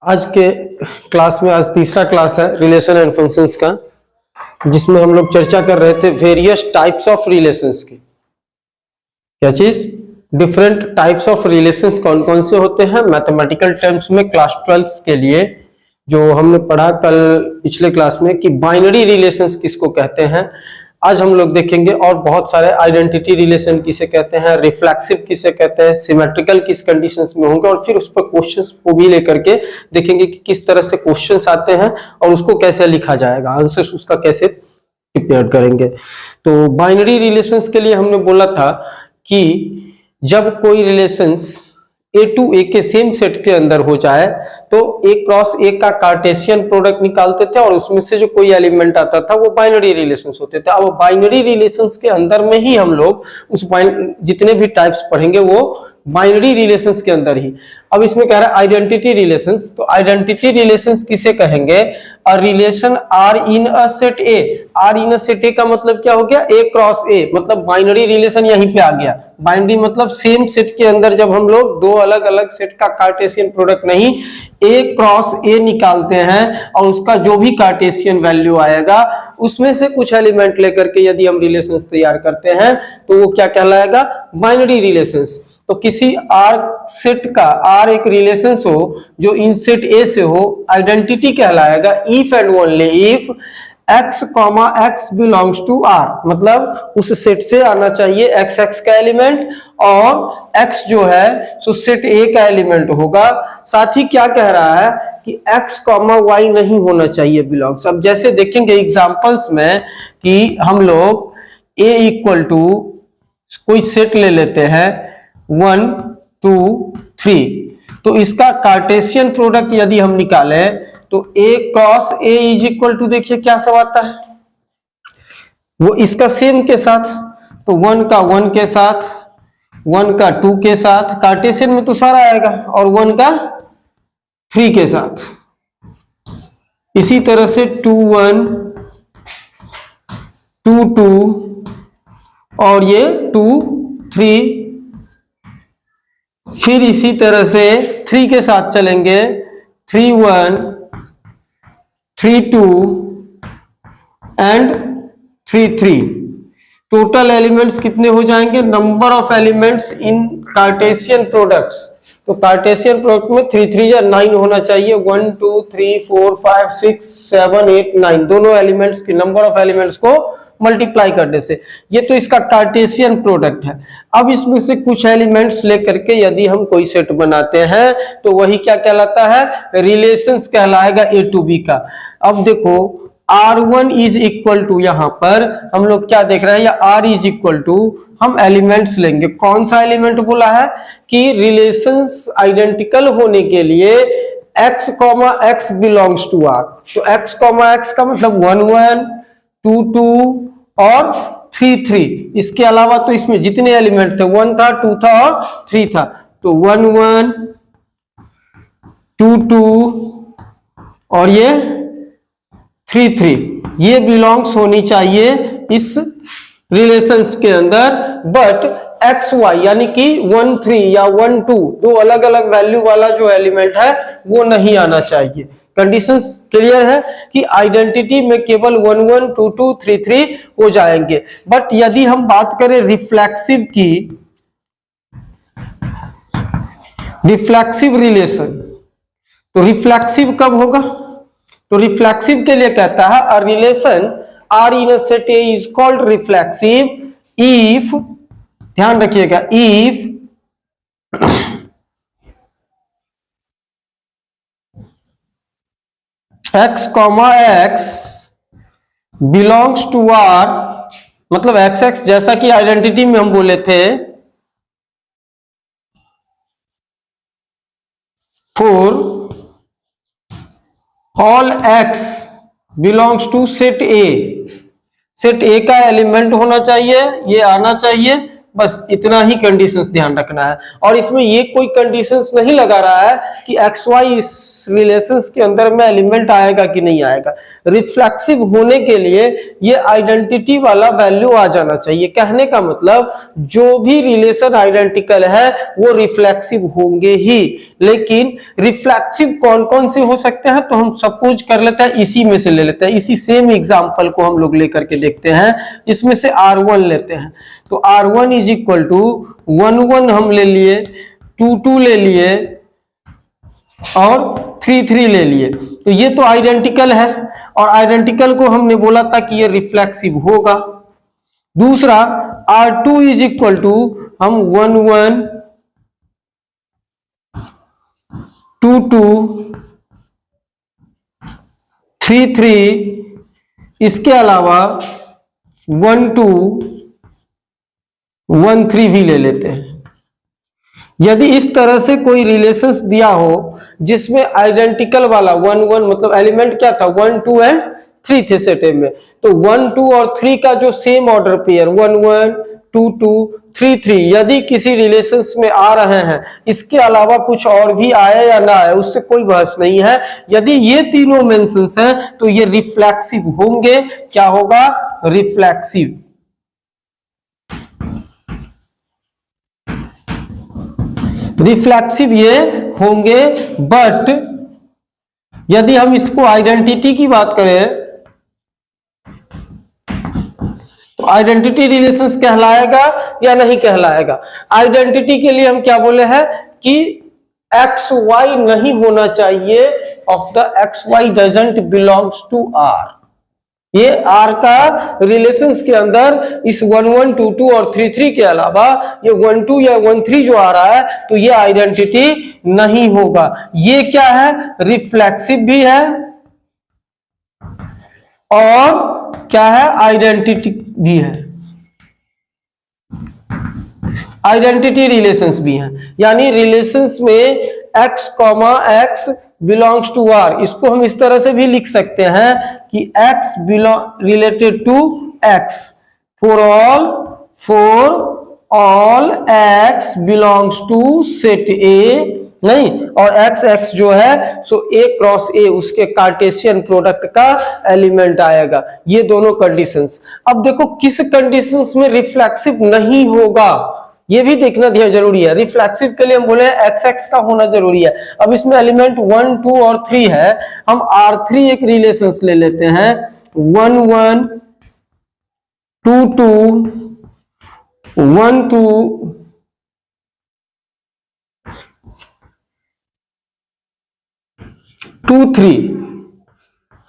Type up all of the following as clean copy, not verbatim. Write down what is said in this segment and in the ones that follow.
आज के क्लास में आज तीसरा क्लास है रिलेशन एंड फंक्शंस का, जिसमें हम लोग चर्चा कर रहे थे वेरियस टाइप्स ऑफ रिलेशंस की। क्या चीज? डिफरेंट टाइप्स ऑफ रिलेशंस कौन कौन से होते हैं मैथमेटिकल टर्म्स में क्लास 12 के लिए। जो हमने पढ़ा कल पिछले क्लास में कि बाइनरी रिलेशंस किसको कहते हैं, आज हम लोग देखेंगे। और बहुत सारे आइडेंटिटी रिलेशन किसे कहते हैं, रिफ्लेक्सिव किसे कहते हैं, सिमेट्रिकल किस कंडीशंस में होंगे, और फिर उस पर क्वेश्चंस को भी लेकर के देखेंगे कि किस तरह से क्वेश्चंस आते हैं और उसको कैसे लिखा जाएगा, आंसर्स उसका कैसे प्रिपेयर करेंगे। तो बाइनरी रिलेशंस के लिए हमने बोला था कि जब कोई रिलेशंस ए टू ए के सेम सेट के अंदर हो जाए तो ए क्रॉस ए का कार्टेशियन प्रोडक्ट निकालते थे और उसमें से जो कोई एलिमेंट आता था वो बाइनरी रिलेशंस होते थे। अब बाइनरी रिलेशंस के अंदर में ही हम लोग उस जितने भी टाइप्स पढ़ेंगे वो बाइनरी रिलेशंस के अंदर ही। अब इसमें कह रहा है आइडेंटिटी रिलेशंस, तो आइडेंटिटी रिलेशंस किसे कहेंगे? A relation R in a set A. R in a set A का मतलब क्या हो गया? ए क्रॉस ए, मतलब बाइनरी रिलेशन यहीं पे आ गया। बाइनरी मतलब सेम सेट के अंदर जब हम लोग दो अलग अलग सेट का कार्टेशियन प्रोडक्ट नहीं ए क्रॉस ए निकालते हैं और उसका जो भी कार्टेशियन वैल्यू आएगा उसमें से कुछ एलिमेंट लेकर के यदि हम रिलेशंस तैयार करते हैं तो वो क्या कहलाएगा? Binary relations. तो किसी आर सेट का आर एक रिलेशन हो जो इन सेट ए से हो, आइडेंटिटी कहलाएगा if and only if x, x belongs to r, मतलब उस सेट से आना चाहिए x x का एलिमेंट और x जो है सो सेट a का एलिमेंट होगा। साथ ही क्या कह रहा है कि x, y नहीं होना चाहिए बिलोंग्स। अब जैसे देखेंगे एग्जांपल्स में कि हम लोग a इक्वल टू कोई सेट ले लेते हैं 1 2 3, तो इसका कार्टेशियन प्रोडक्ट यदि हम निकालें तो a cross a is equal to, देखिए क्या सब आता है वो इसका सेम के साथ, तो 1 का 1 के साथ, 1 का 2 के साथ, कार्टेशियन में तो सारा आएगा, और 1 का 3 के साथ। इसी तरह से 2 1 2 2 और ये 2 3, फिर इसी तरह से 3 के साथ चलेंगे 3 1 3 2 एंड 3 3। टोटल एलिमेंट्स कितने हो जाएंगे? Number of elements in Cartesian products, तो कार्टेशियन प्रोडक्ट में 3 3 या 9 होना चाहिए। 1 2 3 4 5 6 7 8 9 दोनों एलिमेंट्स की नंबर ऑफ एलिमेंट्स को मल्टीप्लाई करने से, ये तो इसका कार्टेशियन प्रोडक्ट है। अब इसमें से कुछ एलिमेंट्स लेकर के यदि हम कोई सेट बनाते हैं तो वही क्या कहलाता है? रिलेशंस कहलाएगा ए टू बी का। अब देखो R1 इज इक्वल टू, यहां पर हम लोग क्या देख रहे हैं, या R इज इक्वल टू, हम एलिमेंट्स लेंगे। कौन सा एलिमेंट बोला है कि रिलेशंस आइडेंटिकल होने के लिए x, x belongs to R, तो x, x का मतलब 1 1 2 2 और 3 3। इसके अलावा तो इसमें जितने एलिमेंट थे 1 था 2 था और 3 था, तो 1 1 2 2 और ये 3 3, ये बिलोंग्स होनी चाहिए इस रिलेशंस के अंदर। बट एक्स वाई यानी कि 1 3 या 1 2 दो अलग अलग वैल्यू वाला जो एलिमेंट है वो नहीं आना चाहिए। कंडीशंस क्लियर है कि आइडेंटिटी में केवल 1 1 2 2 3 3 हो जाएंगे। बट यदि हम बात करें रिफ्लेक्सिव की, रिफ्लेक्सिव रिलेशन, तो रिफ्लेक्सिव कब होगा? तो रिफ्लेक्सिव के लिए कहता है a relation R in a set A is called reflexive if, ध्यान रखिएगा, if x, x belongs to R, मतलब x x जैसा कि आइडेंटिटी में हम बोले थे for all x belongs to set A, set A का एलिमेंट होना चाहिए, ये आना चाहिए, बस इतना ही कंडीशंस ध्यान रखना है। और इसमें ये कोई कंडीशंस नहीं लगा रहा है कि एक्स वाई इस रिलेशंस के अंदर में एलिमेंट आएगा कि नहीं आएगा। रिफ्लेक्सिव होने के लिए ये आइडेंटिटी वाला वैल्यू आ जाना चाहिए। कहने का मतलब जो भी रिलेशन आइडेंटिकल है वो रिफ्लेक्सिव होंगे ही। लेकिन रिफ्लेक्सिव कौन कौन से हो सकते हैं, तो हम सपोज कर लेते हैं इसी में से ले लेते हैं, इसी सेम एग्जांपल को हम लोग लेकर के देखते हैं। इसमें से R1 लेते हैं, तो R1 इज इक्वल टू 1 हम ले लिए, 2 ले लिए और 3 ले लिए। तो ये तो आइडेंटिकल है और आइडेंटिकल को हमने बोला था कि ये रिफ्लेक्सिव होगा। दूसरा R2 इज इक्वल टू हम 1 2 3 इसके अलावा 1 2 1 3 भी ले लेते हैं। यदि इस तरह से कोई रिलेशंस दिया हो जिसमें आइडेंटिकल वाला 1 1 मतलब एलिमेंट क्या था 1 2 एंड 3 थे सेट ए में, तो 1 2 और 3 का जो सेम ऑर्डर पेयर 1 1 2 2 3 3 यदि किसी रिलेशंस में आ रहे हैं, इसके अलावा कुछ और भी आए या ना आए उससे कोई बहस नहीं है। यदि ये तीनों मेंशंस हैं तो ये रिफ्लेक्सिव होंगे। क्या होगा? रिफ्लेक्सिव। रिफ्लेक्सिव ये होंगे। बट यदि हम इसको आइडेंटिटी की बात करें तो आइडेंटिटी रिलेशंस कहलाएगा या नहीं कहलाएगा? आइडेंटिटी के लिए हम क्या बोले हैं कि एक्स वाई नहीं होना चाहिए of the X Y doesn't belongs to R. ये आर का रिलेशंस के अंदर इस 1 1 2 2 और 3 3 के अलावा ये 1 2 या 1 3 जो आ रहा है तो ये आइडेंटिटी नहीं होगा। ये क्या है? रिफ्लेक्सिव भी है और क्या है? आइडेंटिटी भी है। आइडेंटिटी रिलेशंस भी है, यानी रिलेशंस में x, x belongs to r। इसको हम इस तरह से भी लिख सकते हैं कि x belong related to x for all x belongs to set A नहीं, और x जो है सो A क्रॉस A उसके कार्टेशियन प्रोडक्ट का एलिमेंट आएगा। ये दोनों कंडीशंस। अब देखो किस कंडीशंस में रिफ्लेक्सिव नहीं होगा ये भी देखना जरूरी है। रिफ्लेक्सिव के लिए हम बोले x का होना जरूरी है। अब इसमें एलिमेंट 1 2 और 3 है, हम R3 एक रिलेशंस ले लेते हैं 1 1 2 2 1 2 2 3।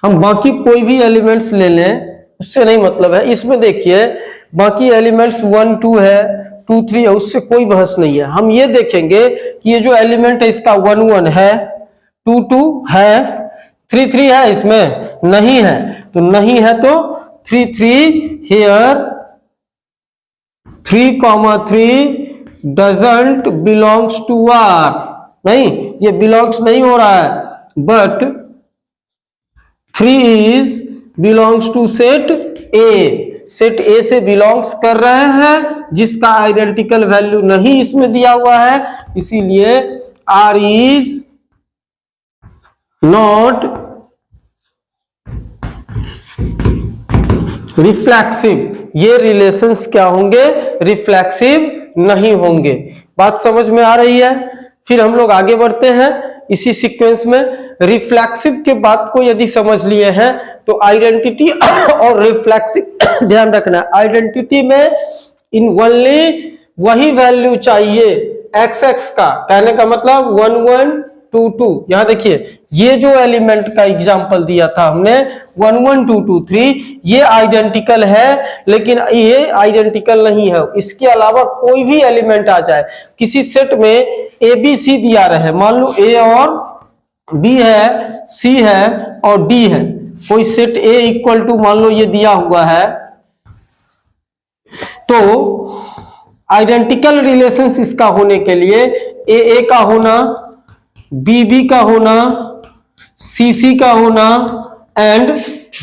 हम बाकी कोई भी एलिमेंट्स ले लें उससे नहीं मतलब है। इसमें देखिए बाकी एलिमेंट्स 1 2 है 2 3 है, उससे कोई बहस नहीं है। हम ये देखेंगे कि ये जो एलिमेंट है इसका 1 1 है 2 2 है 3 3 है, इसमें नहीं है तो नहीं है तो 3 3 here 3 3 doesn't belongs to R. नहीं, ये बिलोंग्स नहीं हो रहा है, but 3 is belongs to set A. Set A से बिलोंग्स कर रहे हैं जिसका आइडेंटिकल वैल्यू नहीं इसमें दिया हुआ है, इसीलिए आर इज नॉट रिफ्लेक्सिव। ये रिलेशंस क्या होंगे? रिफ्लेक्सिव नहीं होंगे। बात समझ में आ रही है? फिर हम लोग आगे बढ़ते हैं इसी सीक्वेंस में। रिफ्लेक्सिव के बात को यदि समझ लिए हैं तो आइडेंटिटी और रिफ्लेक्सिव ध्यान रखना। आइडेंटिटी में इन ओनली वही वैल्यू चाहिए x का, कहने का मतलब 1 1 2 2। यहां देखिए ये जो एलिमेंट का एग्जांपल दिया था हमने 1 1 2 2 3, ये आइडेंटिकल है लेकिन ये आइडेंटिकल नहीं है। इसके अलावा कोई भी एलिमेंट आ जाए, किसी सेट में a b c दिया रहे, मान लो a और b है, c है और d है, कोई सेट A इक्वल टू मान लो ये दिया हुआ है, तो आइडेंटिकल रिलेशंस इसका होने के लिए A का होना, B का होना, C का होना एंड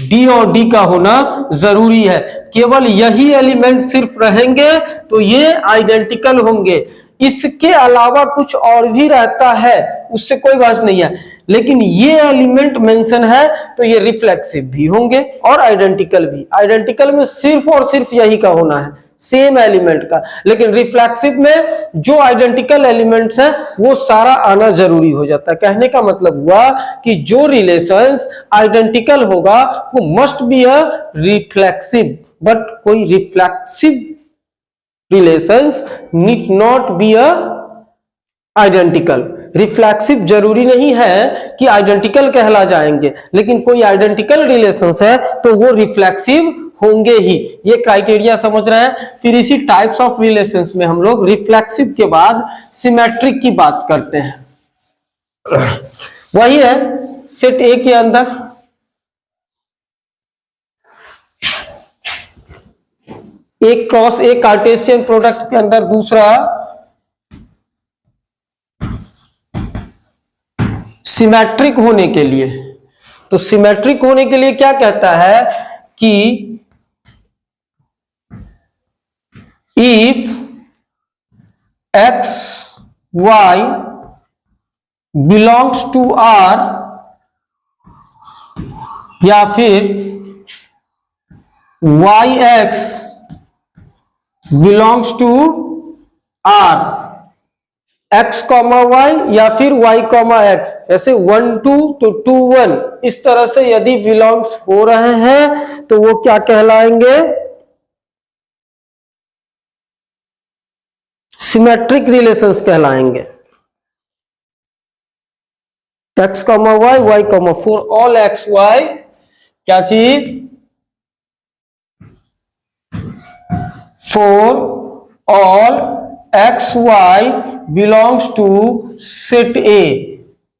डी और डी का होना जरूरी है। केवल यही एलिमेंट सिर्फ रहेंगे तो ये आइडेंटिकल होंगे, इसके अलावा कुछ और भी रहता है उससे कोई बात नहीं है, लेकिन ये एलिमेंट मेंशन है तो ये रिफ्लेक्सिव भी होंगे और आइडेंटिकल भी। आइडेंटिकल में सिर्फ और सिर्फ यही का होना है, सेम एलिमेंट का, लेकिन रिफ्लेक्सिव में जो आइडेंटिकल एलिमेंट्स हैं वो सारा आना जरूरी हो जाता है। कहने का मतलब हुआ कि जो रिलेशंस आइडेंटिकल होगा वो must be a reflexive, but कोई reflexive relations need not be a identical. Reflexive जरूरी नहीं है कि आइडेंटिकल कहला जाएंगे, लेकिन कोई आइडेंटिकल रिलेशंस है तो वो रिफ्लेक्सिव होंगे ही। ये क्राइटेरिया समझ रहे हैं। फिर इसी टाइप्स ऑफ रिलेशंस में हम लोग रिफ्लेक्सिव के बाद सिमेट्रिक की बात करते हैं। वही है सेट ए के अंदर एक क्रॉस ए कार्टेशियन प्रोडक्ट के अंदर दूसरा सिमेट्रिक होने के लिए, तो सिमेट्रिक होने के लिए क्या कहता है कि if X Y belongs to R या फिर Y X belongs to R, X comma Y या फिर वाई कॉमा एक्स, जैसे 1 2 तो 2 1, इस तरह से यदि बिलोंग्स हो रहे हैं तो वो क्या कहलाएंगे, सिमेट्रिक रिलेशंस कहलाएंगे। X comma Y, Y comma, for all X Y क्या चीज, for all X Y belongs to set A,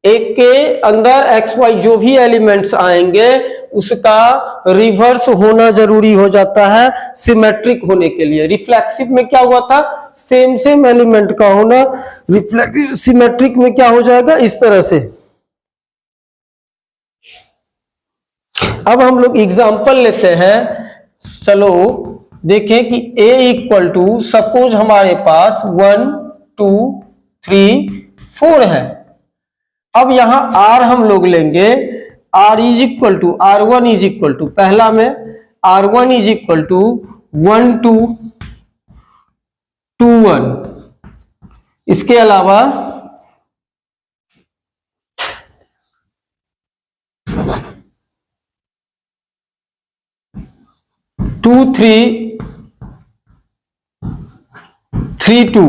एक के अंदर एक्स वाई जो भी एलिमेंट्स आएंगे उसका रिवर्स होना जरूरी हो जाता है सिमेट्रिक होने के लिए। रिफ्लेक्सिव में क्या हुआ था, सेम सेम एलिमेंट का होना, रिफ्लेक्सिव सिमेट्रिक में क्या हो जाएगा, इस तरह से। अब हम लोग एग्जांपल लेते हैं, चलो देखें कि A इक्वल टू सपोज हमारे पास 1 2 3 4 है। अब यहां R हम लोग लेंगे, R is equal to R1 is equal to, पहला में R1 इज इक्वल टू 1 2 2 1, इसके अलावा टू 3 3 2,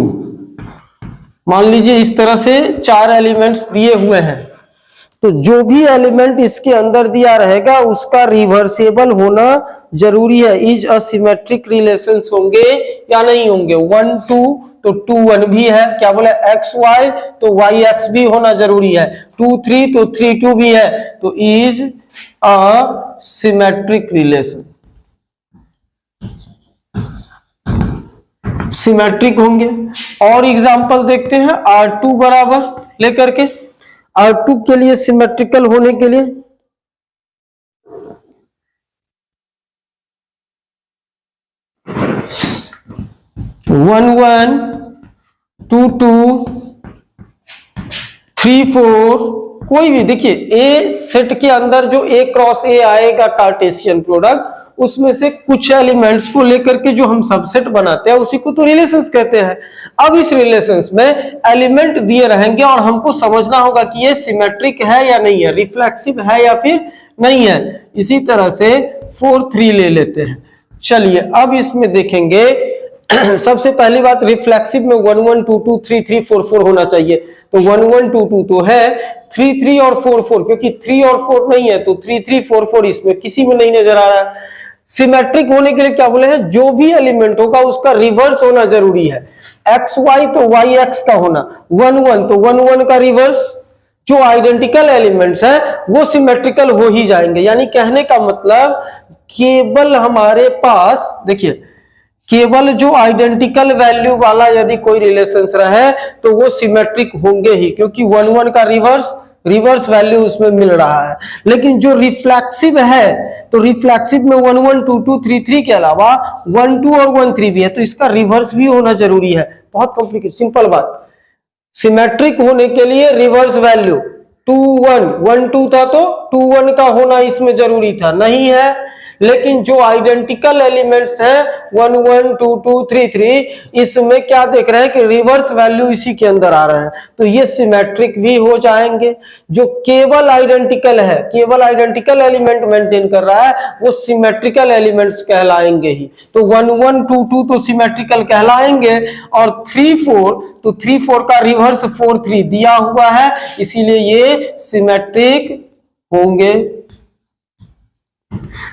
मान लीजिए इस तरह से 4 एलिमेंट्स दिए हुए हैं, तो जो भी एलिमेंट इसके अंदर दिया रहेगा उसका रिवर्सेबल होना जरूरी है। इज असिमेट्रिक रिलेशंस होंगे या नहीं होंगे, 1 2 तो 2 1 भी है, क्या बोले एक्स वाई तो वाई एक्स भी होना जरूरी है, 2 3 तो 3 2 भी है, तो is a symmetric relation, symmetric होंगे। और एग्जांपल देखते हैं R2 बराबर लेकर के, R2 के लिए सिमेट्रिकल होने के लिए वन 1 2 2 3 4, कोई भी देखिए ए सेट के अंदर जो A क्रॉस ए आएगा कार्टेशियन प्रोडक्ट, उसमें से कुछ एलिमेंट्स को लेकर के जो हम सबसेट बनाते हैं उसी को तो रिलेशंस कहते हैं। अब इस रिलेशंस में एलिमेंट दिए रहेंगे और हमको समझना होगा कि ये सिमेट्रिक है या नहीं है, रिफ्लेक्सिव है या फिर नहीं है। इसी तरह से 4 3 ले लेते हैं। चलिए अब इसमें देखेंगे सबसे पहली बात, रिफ्लेक्सिव में 1 1 2 2 3 3 4 4 होना चाहिए, तो 1 1 2 2 तो है, 3 3 और 4 4, क्योंकि 3 और 4 नहीं है तो 3 3 4 4 इसमें किसी में नहीं नजर आ रहा है। सिमेट्रिक होने के लिए क्या बोले हैं, जो भी एलिमेंट होगा उसका रिवर्स होना जरूरी है। एक्स वाई तो वाई एक्स का होना, 1 1 तो 1 1 का रिवर्स, जो आइडेंटिकल एलिमेंट्स है वो सिमेट्रिकल हो ही जाएंगे। यानी कहने का मतलब केवल हमारे पास देखिए, केवल जो आइडेंटिकल वैल्यू वाला यदि कोई रिलेशंस रहे तो वो सिमेट्रिक होंगे ही, क्योंकि 1 1 का रिवर्स रिवर्स वैल्यू उसमें मिल रहा है। लेकिन जो रिफ्लेक्सिव है तो रिफ्लेक्सिव में 1 1 2 2 3 3 के अलावा 1 2 और 1 3 भी है, तो इसका रिवर्स भी होना जरूरी है। बहुत कॉम्प्लिकेटेड, सिंपल बात। सिमेट्रिक होने के लिए रिवर्स वैल्यू 2 1 1 2 था तो 2 1 का होना इसमें जरूरी था, नहीं है। लेकिन जो आइडेंटिकल एलिमेंट्स हैं 1 1 2 2 3 3, इसमें क्या देख रहे हैं कि रिवर्स वैल्यू इसी के अंदर आ रहे हैं, तो ये सिमेट्रिक भी हो जाएंगे। जो केवल आइडेंटिकल है, केवल आइडेंटिकल एलिमेंट मेंटेन कर रहा है, वो सिमेट्रिकल एलिमेंट्स कहलाएंगे ही। तो 1 1 2 2 तो सिमेट्रिकल कहलाएंगे, और 3 4 तो 3 4 का रिवर्स 4 3 दिया हुआ है, इसीलिए ये सिमेट्रिक होंगे,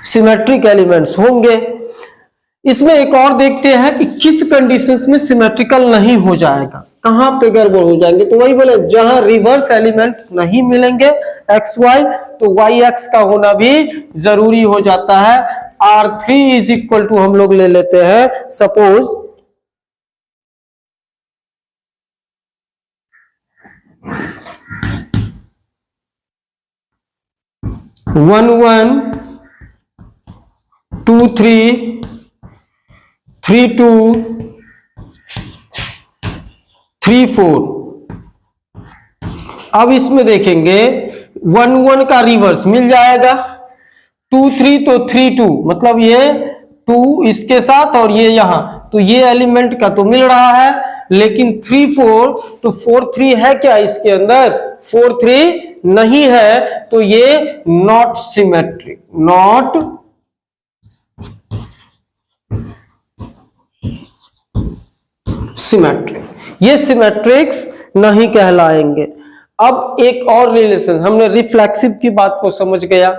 सिमेट्रिक एलिमेंट्स होंगे। इसमें एक और देखते हैं कि किस कंडीशंस में सिमेट्रिकल नहीं हो जाएगा, कहां पे गड़बड़ हो जाएंगे। तो वही बोले, जहां रिवर्स एलिमेंट्स नहीं मिलेंगे एक्स वाई, तो वाई एक्स का होना भी जरूरी हो जाता है। R3 इज इक्वल टू हम लोग ले लेते हैं, सपोज 1 1 2 3 3 2 3 4। अब इसमें देखेंगे 1 1 का रिवर्स मिल जाएगा, 2 3 तो 3 2, मतलब ये 2 इसके साथ और ये यहां, तो ये एलिमेंट का तो मिल रहा है। लेकिन 3 4 तो 4 3 है क्या इसके अंदर, 4 3 नहीं है, तो ये नॉट सिमेट्रिक, नॉट सिमेट्रिक, ये सिमेट्रिक्स नहीं कहलाएंगे। अब एक और रिलेशन, हमने रिफ्लेक्सिव की बात को समझ गया,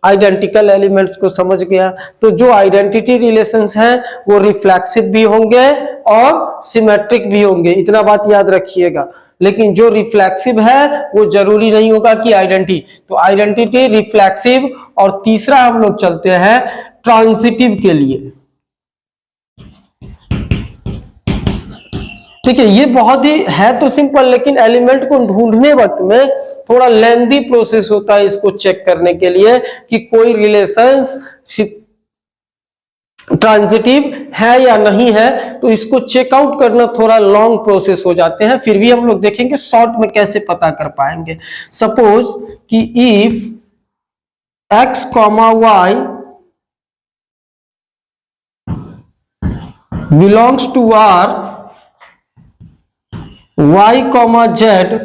आइडेंटिकल एलिमेंट्स को समझ गया, तो जो आइडेंटिटी रिलेशंस हैं वो रिफ्लेक्सिव भी होंगे और सिमेट्रिक भी होंगे, इतना बात याद रखिएगा। लेकिन जो रिफ्लेक्सिव है वो जरूरी नहीं होगा कि आइडेंटिटी, तो आइडेंटिटी, रिफ्लेक्सिव, और तीसरा हम लोग चलते हैं ट्रांजिटिव के लिए। ठीक है, ये बहुत ही है तो सिंपल, लेकिन एलिमेंट को ढूंढने वक्त में थोड़ा लेंथी प्रोसेस होता है इसको चेक करने के लिए कि कोई रिलेशनशिप ट्रांजिटिव है या नहीं है, तो इसको चेकआउट करना थोड़ा लॉन्ग प्रोसेस हो जाते हैं। फिर भी हम लोग देखेंगे शॉर्ट में कैसे पता कर पाएंगे। सपोज कि if x, y belongs to R, y, z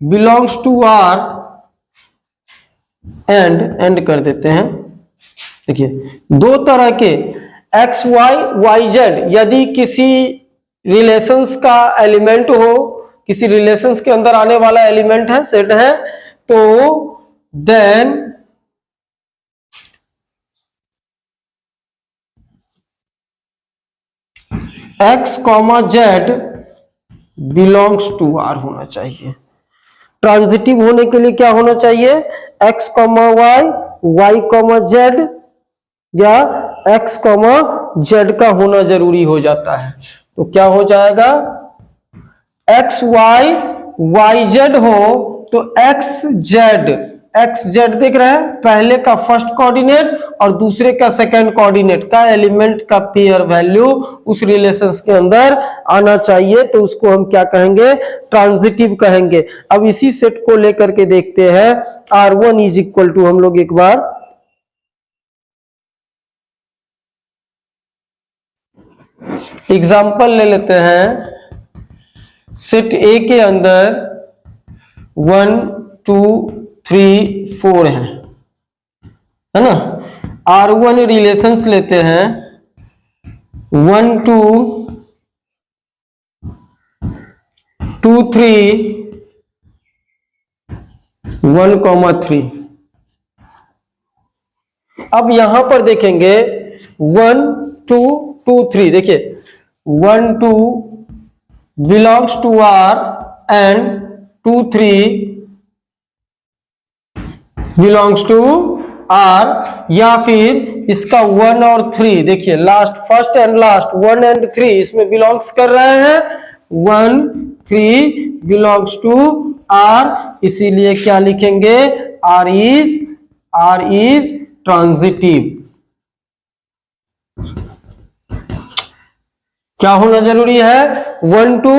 belongs to R, and कर देते हैं। देखिए, दो तरह के x y y z यदि किसी रिलेशंस का एलिमेंट हो, किसी रिलेशंस के अंदर आने वाला एलिमेंट है, सेट है, तो then x, z belongs to R होना चाहिए। ट्रांजिटिव होने के लिए क्या होना चाहिए, x, y, z या x, z का होना जरूरी हो जाता है। तो क्या हो जाएगा, x y y z हो तो x z देख रहे हैं, पहले का फर्स्ट कोऑर्डिनेट और दूसरे का सेकंड कोऑर्डिनेट का एलिमेंट का पेयर वैल्यू उस रिलेशंस के अंदर आना चाहिए, तो उसको हम क्या कहेंगे, ट्रांजिटिव कहेंगे। अब इसी सेट को लेकर के देखते हैं, R1 इज इक्वल टू, हम लोग एक बार एग्जाम्पल ले लेते हैं। सेट ए के अंदर 1 2 3 4 है ना। R1 रिलेशंस लेते हैं 1 2 2 3 1 3। अब यहां पर देखेंगे 1 2 2 3, देखिए 1 2 belongs to R and 2 3 belongs to R, या फिर इसका 1 और 3, देखिए last, first and last 1 and 3 इसमें बिलोंग्स कर रहे हैं, 1 3 बिलोंग्स टू आर, इसीलिए क्या लिखेंगे, आर इज ट्रांजिटिव। क्या होना जरूरी है, 1 2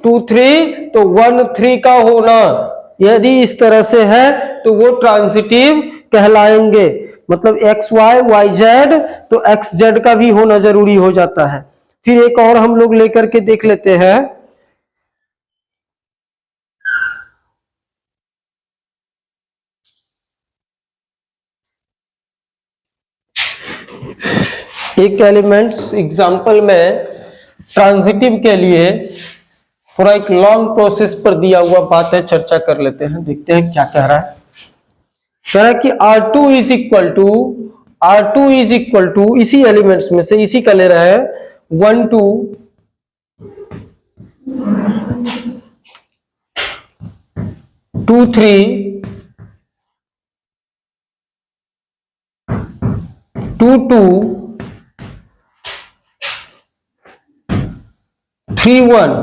2 3, तो 1 3 का होना यदि इस तरह से है तो वो ट्रांजिटिव कहलाएंगे। मतलब एक्स वाई वाई जेड, तो एक्स जेड का भी होना जरूरी हो जाता है। फिर एक और हम लोग लेकर के देख लेते हैं, एक एलिमेंट्स एग्जांपल में ट्रांजिटिव के लिए थोड़ा एक लॉन्ग प्रोसेस पर दिया हुआ बात है, चर्चा कर लेते हैं, देखते हैं क्या कह रहा है। कह रहा है कि R2 इज इक्वल टू इसी एलिमेंट्स में से इसी का ले रहा है 1 2 2 3 2 2 3 1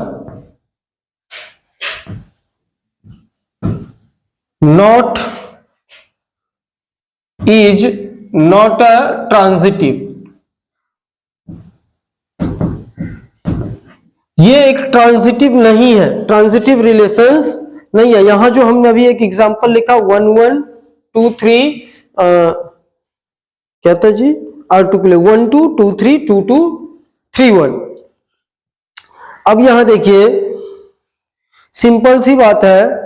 is not a transitive। ये एक ट्रांजिटिव नहीं है, ट्रांजिटिव रिलेशंस नहीं है। यहां जो हमने अभी एक एग्जांपल लिखा 1 1 2 3 क्या था जी, R2 के लिए 1 2 2 3 2 2 3 1। अब यहां देखिए सिंपल सी बात है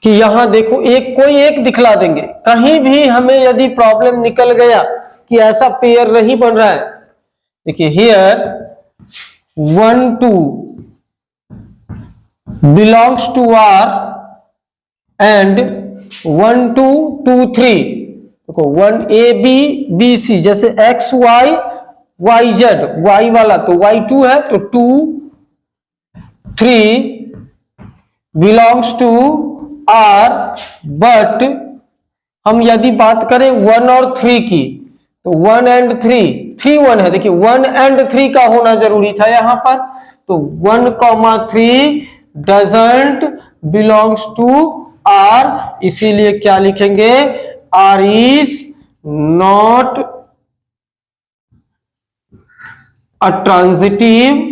कि यहां देखो कोई एक दिखला देंगे, कहीं भी हमें यदि प्रॉब्लम निकल गया कि ऐसा पेयर नहीं बन रहा है, देखिए here 1 2 belongs to R and 1 2 2 3, देखो 1 A B B C, जैसे X Y Y Z, Y वाला तो Y2 है तो 2 3 बिलोंग्स टू R, बट हम यदि बात करें 1 और 3 की तो 1 एंड 3 3 1 है, देखिए 1 एंड 3 का होना जरूरी था यहां पर, तो 1 3 डजंट बिलोंग्स टू R, इसीलिए क्या लिखेंगे, R is not a transitive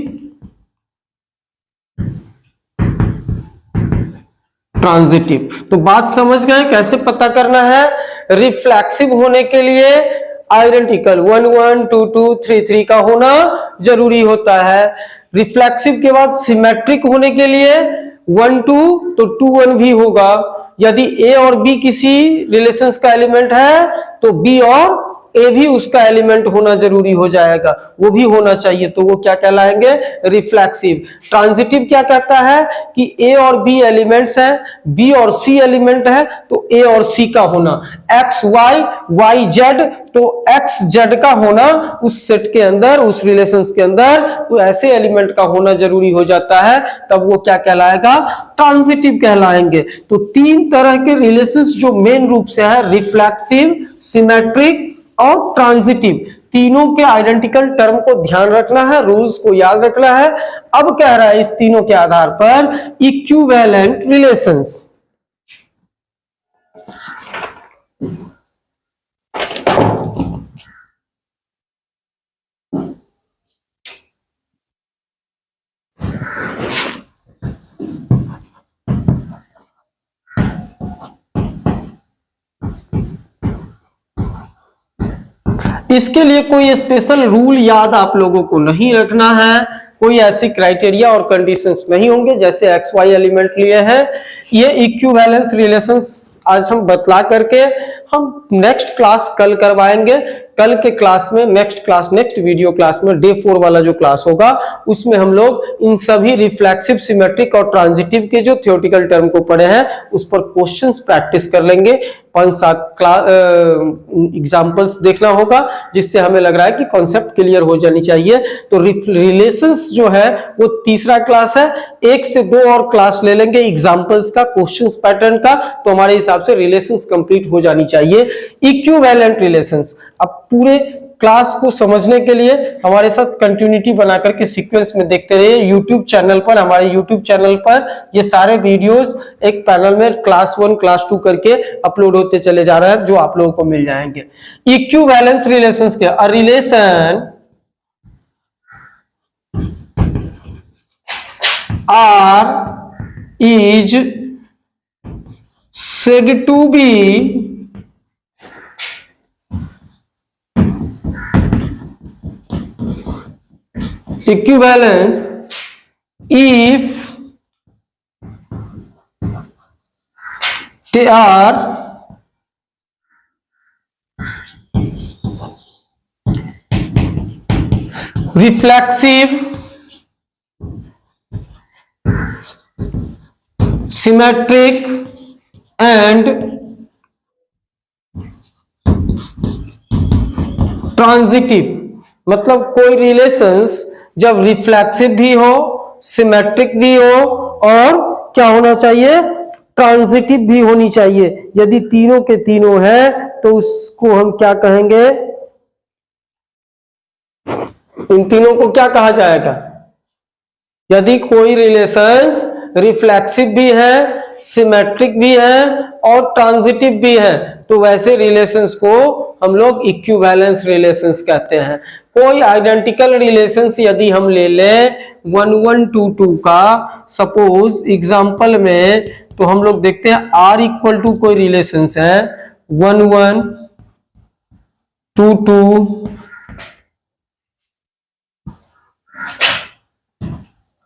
तो बात समझ गए कैसे पता करना है। रिफ्लेक्सिव होने के लिए आइडेंटिकल 1 1 2 2 3 3 का होना जरूरी होता है। रिफ्लेक्सिव के बाद सिमेट्रिक होने के लिए 1 2 तो 2 1 भी होगा। यदि A और B किसी रिलेशंस का एलिमेंट है तो B और A भी उसका एलिमेंट होना जरूरी हो जाएगा, वो भी होना चाहिए, तो वो क्या कहलाएंगे, रिफ्लेक्सिव। ट्रांजिटिव क्या कहता है कि A और B एलिमेंट्स हैं, B और C एलिमेंट है, तो A और C का होना, X Y Y Z तो X Z का होना उस सेट के अंदर, उस रिलेशंस के अंदर तो ऐसे एलिमेंट का होना जरूरी हो जाता है, तब वो क्या कहलाएगा, ट्रांजिटिव कहलाएंगे। तो 3 तरह के रिलेशंस जो मेन रूप से है, रिफ्लेक्सिव, सिमेट्रिक और ट्रांजिटिव, तीनों के आइडेंटिकल टर्म को ध्यान रखना है, रूल्स को याद रखना है। अब कह रहा है इस तीनों के आधार पर इक्विवेलेंट रिलेशंस। इसके लिए कोई स्पेशल रूल याद आप लोगों को नहीं रखना है, कोई ऐसी क्राइटेरिया और कंडीशंस नहीं होंगे जैसे एक्स वाई एलिमेंट लिए हैं। ये इक्विवेलेंस रिलेशंस आज हम बतला करके हम नेक्स्ट क्लास कल करवाएंगे। कल के क्लास में नेक्स्ट वीडियो क्लास में डे 4 वाला जो क्लास होगा उसमें हम लोग इन सभी रिफ्लेक्सिव, सिमेट्रिक और ट्रांजिटिव के जो थ्योरेटिकल टर्म को पढ़े हैं उस पर क्वेश्चंस प्रैक्टिस कर लेंगे। 5-7 एग्जांपल्स देखना होगा जिससे हमें लग रहा है कि कॉन्सेप्ट क्लियर हो जानी चाहिए। तो रिलेशंस जो है वो तीसरा क्लास है, 1 से 2 और क्लास ले लेंगे एग्जांपल्स का, क्वेश्चंस पैटर्न का, तो हमारे हिसाब से रिलेशंस कंप्लीट हो जानी चाहिए। इक्विवेलेंट रिलेशंस, अब पूरे क्लास को समझने के लिए हमारे साथ कंटिन्यूटी बना करके सीक्वेंस में देखते रहिए। यूट्यूब चैनल पर, हमारे यूट्यूब चैनल पर ये सारे वीडियोस एक पैनल में क्लास 1 क्लास 2 करके अपलोड होते चले जा रहे हैं, जो आप लोगों को मिल जाएंगे। इक्विवेलेंस रिलेशंस के, a relation R is said to be equivalence if they are reflexive, symmetric and transitive. मतलब कोई रिलेशंस जब रिफ्लेक्सिव भी हो, सिमेट्रिक भी हो और क्या होना चाहिए, ट्रांजिटिव भी होनी चाहिए। यदि तीनों के तीनों है तो उसको हम क्या कहेंगे, इन तीनों को क्या कहा जाएगा। यदि कोई रिलेशंस रिफ्लेक्सिव भी है, सिमेट्रिक भी है और ट्रांजिटिव भी है तो वैसे रिलेशंस को हम लोग इक्विवेलेंस रिलेशंस कहते हैं। कोई आइडेंटिकल रिलेशंस यदि हम ले लें 1 1 2 2 का, सपोज एग्जांपल में, तो हम लोग देखते हैं R इक्वल टू कोई रिलेशंस है 1 1 2 2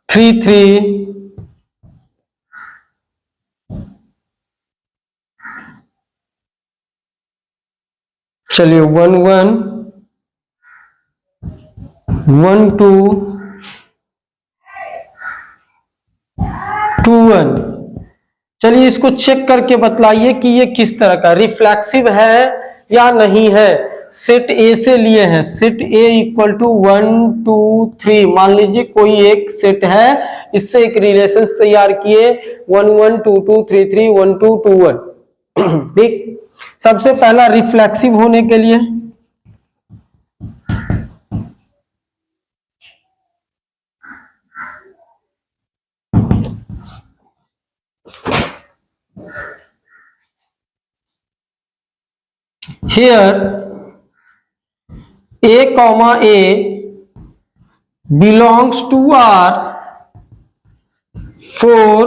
3 3 चलिए 1 1 1 2 2 1। चलिए इसको चेक करके बतलाइए कि ये किस तरह का रिफ्लेक्सिव है या नहीं है। सेट ए से लिए हैं, सेट ए इक्वल टू 1 2 3, मान लीजिए कोई एक सेट है, इससे एक रिलेशंस तैयार किए 1 1 2 2 3 3 1 2 2 1। ठीक, सबसे पहला रिफ्लेक्सिव होने के लिए here a comma a belongs to R for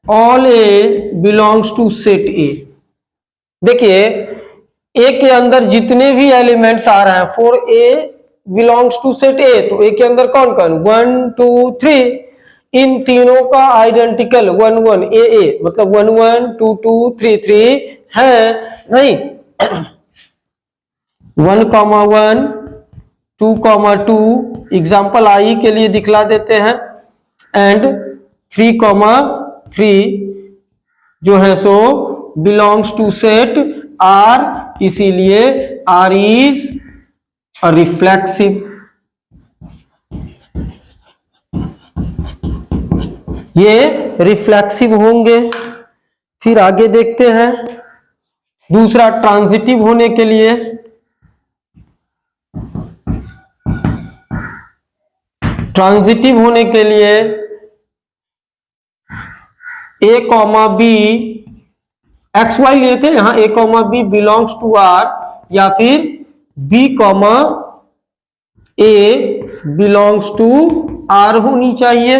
all a belongs to set A। देखिए ए के अंदर जितने भी एलिमेंट्स आ रहे हैं, for A belongs to set A, तो ए के अंदर कौन कौन 1 2 3, इन तीनों का आइडेंटिकल 1 1 ए, मतलब 1 1 2 2 3 3 है नहीं। 1 1 2 2 एग्जाम्पल आई के लिए दिखला देते हैं, एंड 3 3 जो है सो बिलोंग्स टू सेट आर, इसीलिए आर इज अ रिफ्लेक्सिव। ये रिफ्लेक्सिव होंगे। फिर आगे देखते हैं दूसरा ट्रांजिटिव होने के लिए, ट्रांजिटिव होने के लिए A comma B, X Y लिए थे, यहां A comma B belongs to R, या फिर B comma A belongs to R होनी चाहिए।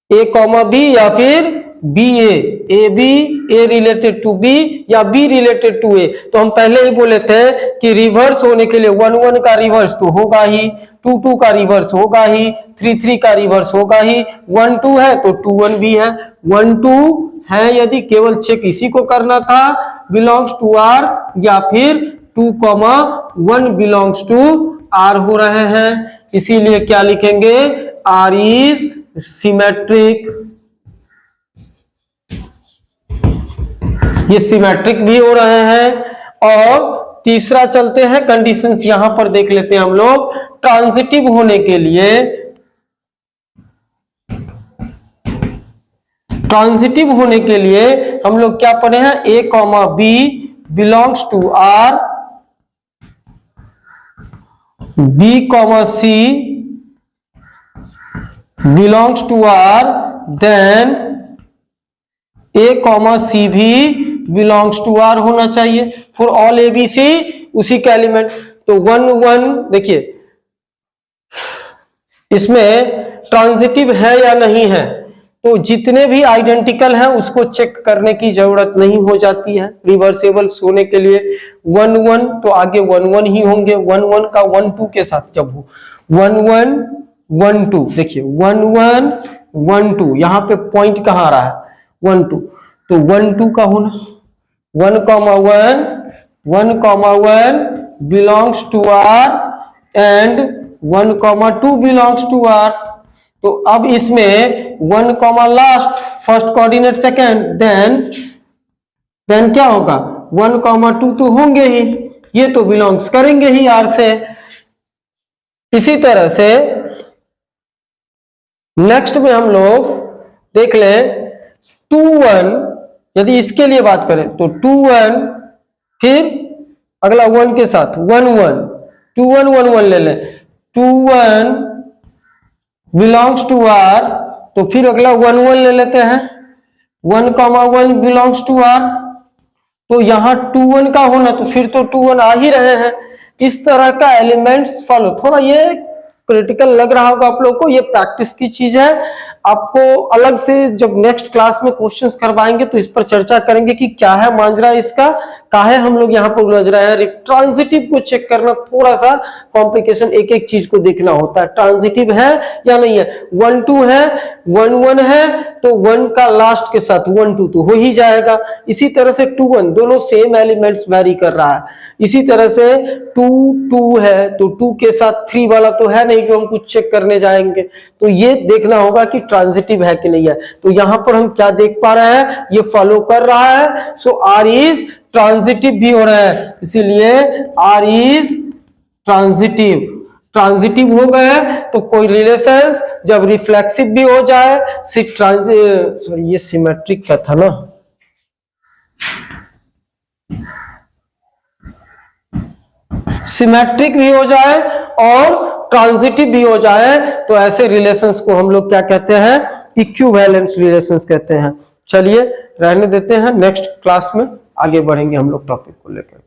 ए कॉमा बी या फिर B A B, A related to B या बी रिलेटेड टू ए। तो हम पहले ही बोले थे कि रिवर्स होने के लिए 1 1 का रिवर्स तो होगा ही, 2 2 का रिवर्स होगा ही, 3 3 का रिवर्स होगा ही, 1 2 है तो 2 1 भी है। 1 2 है यदि केवल चेक इसी को करना था, बिलोंग्स टू आर, या फिर 2 1 बिलोंग्स टू आर हो रहे हैं, इसीलिए क्या लिखेंगे, आर इज सिमेट्रिक। ये सिमेट्रिक भी हो रहे हैं। और तीसरा चलते हैं कंडीशंस, यहां पर देख लेते हैं हम लोग। ट्रांजिटिव होने के लिए, ट्रांजिटिव होने के लिए हम लोग क्या पढ़े हैं, A comma B belongs to R B comma C belongs to R, then A comma C भी बिलोंग्स टू आर होना चाहिए for all A B C उसी का एलिमेंट। तो 1 1 देखिए इसमें ट्रांजिटिव है या नहीं है, तो जितने भी आइडेंटिकल हैं उसको चेक करने की जरूरत नहीं हो जाती है रिवर्सेबल होने के लिए। 1 1 तो आगे 1 1 ही होंगे, 1 1 का 1 2 के साथ जब हो 1 1 1 2, देखिए 1 1 1 2, यहां पे पॉइंट कहां आ रहा है 1 2, तो 1 2 का होना 1 1 1 belongs to R and 1 2 belongs to R. तो अब इसमें 1 comma last first coordinate second, then क्या होगा 1 2 तो होंगे ही, ये तो बिलोंग्स करेंगे ही आर से। इसी तरह से नेक्स्ट में हम लोग देख लें 2 1, यदि इसके लिए बात करें तो 2 1 फिर अगला 1 के साथ 1 1 2 1 1 1 ले लें, 2 1 बिलोंग्स टू आर, तो फिर अगला 1 1 ले लेते हैं 1 1 बिलोंग्स टू आर, तो यहां 2 1 का होना तो फिर तो 2 1 आ ही रहे हैं। इस तरह का एलिमेंट्स फॉलो, थोड़ा ये क्रिटिकल लग रहा होगा आप लोगों को, ये प्रैक्टिस की चीज है। आपको अलग से जब नेक्स्ट क्लास में क्वेश्चंस करवाएंगे तो इस पर चर्चा करेंगे कि क्या है मांजरा इसका, काहे हम लोग यहाँ पर उलझ रहे हैं। ट्रांजिटिव को चेक करना थोड़ा सा कॉम्प्लिकेशन, एक एक चीज को देखना होता है, ट्रांजिटिव है या नहीं है। 1 2 है 1 1 है तो 1 का लास्ट के साथ 1 2 तो हो ही जाएगा। इसी तरह से 2 1 दोनों सेम एलिमेंट्स वेरी कर रहा है। इसी तरह से 2 2 है तो 2 के साथ 3 वाला तो है नहीं जो हम कुछ चेक करने जाएंगे, तो ये देखना होगा कि ट्रांजिटिव है कि नहीं है। तो यहां पर हम क्या देख पा रहे हैं, ये फॉलो कर रहा है, सो आर इज ट्रांजिटिव भी हो रहा है, इसीलिए आर इज ट्रांजिटिव। ट्रांजिटिव हो गए तो कोई रिलेशंस जब रिफ्लेक्सिव भी हो जाए, सॉरी ये सिमेट्रिक का था ना, सिमेट्रिक भी हो जाए और ट्रांजिटिव भी हो जाए, तो ऐसे रिलेशंस को हम लोग क्या कहते हैं, इक्विवेलेंस रिलेशंस कहते हैं। चलिए रहने देते हैं, नेक्स्ट क्लास में आगे बढ़ेंगे हम लोग टॉपिक को लेकर।